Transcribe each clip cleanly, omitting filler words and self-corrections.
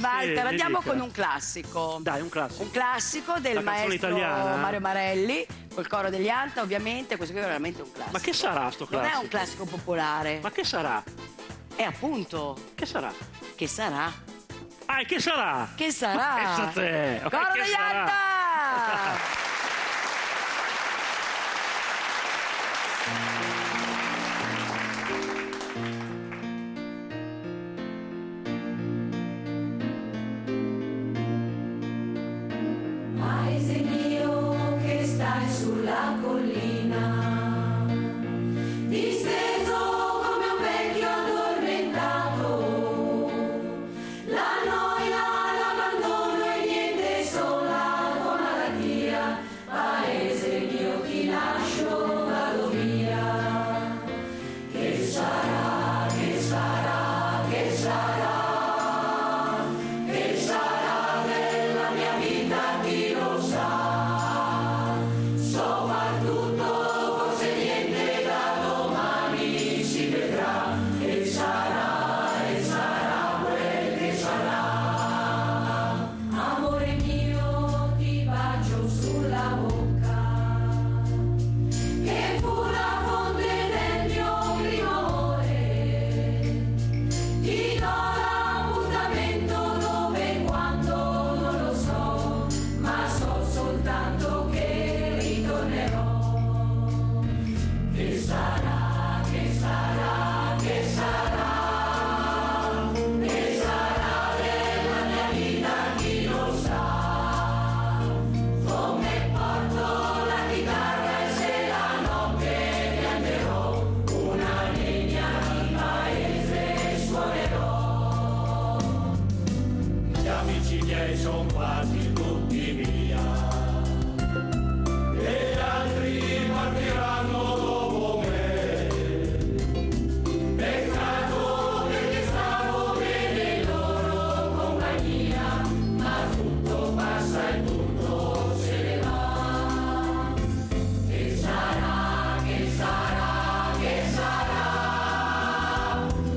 Walter, andiamo dica. con un classico. Dai, un classico. Un classico del La canzone maestro italiana? Mario Marelli, col coro degli Anta, ovviamente. Questo qui è veramente un classico. Ma che sarà sto Non classico? è un classico popolare. Ma che sarà? È appunto. Che sarà? Che sarà? Ah, e che sarà? Che sarà? Pensa te. Coro Che degli sarà? Anta! Paese mio che stai sulla collina, disteso come un vecchio addormentato, la noia, l'abbandono e niente sola tua malattia. Paese mio ti lascio, vado via. Che sarà, che sarà, che sarà? Che sarà della mia vita, chi lo sa? So far tutto, forse niente, da domani si vedrà. E sarà quel che sarà. Amore mio, ti bacio sulla bocca, che fu la fonte del mio primo amore. Ti do l'appuntamento dove e quando non lo so, ma so soltanto che ritornerò. Che sarà, che sarà, che sarà? Che sarà della mia vita, chi lo sa? Come porto la chitarra e se la notte piangerò, una linea di paese suonerò. Gli amici miei son quasi tutti via, e gli altri partiranno dopo me. Peccato perché stavo bene in loro compagnia, ma tutto passa e tutto se ne va. Che sarà, che sarà, che sarà?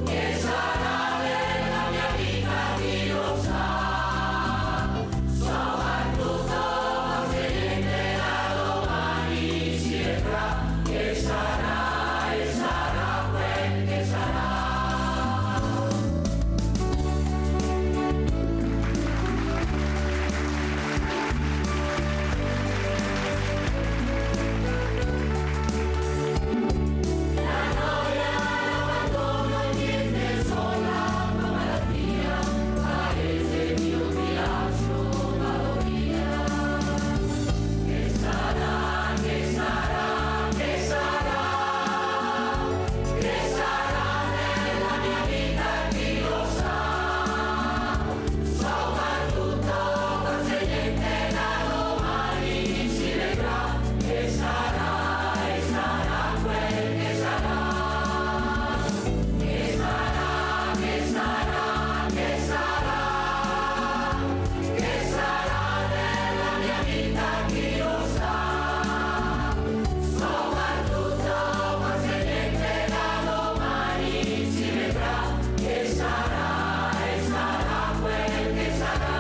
Che sarà della mia vita, chi lo sa? So far tutto, forse niente, da domani si vedrà. Che sarà e sarà quel che sarà. La noia, l'abbandono e niente sola tua malattia. Paese mio ti lascio, vado via. Che sarà, che sarà, che sarà? Che sarà della mia vita, chi lo sa? So far tutto, forse niente, da domani si vedrà. Che sarà e sarà quel che sarà. Che sarà, che sarà, che sarà? Che sarà della mia vita, chi lo sa? So far tutto, forse niente, da domani si vedrà. Che sarà e sarà quel che sarà.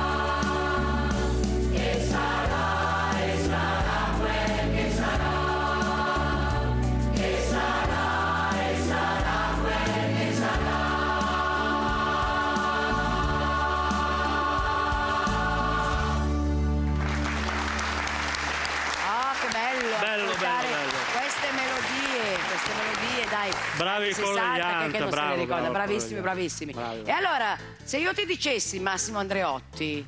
Che sarà e sarà quel che sarà. Che sarà e sarà quel che sarà. Ah, che bello! Bello, ascoltare bello. Queste melodie, dai. Bravi anni il coro degli 60, che Anta, non se ne bravo, ricorda. bravo, Bravissimi, bravo. bravissimi. Bravi. E allora, se io ti dicessi Massimo Andreotti,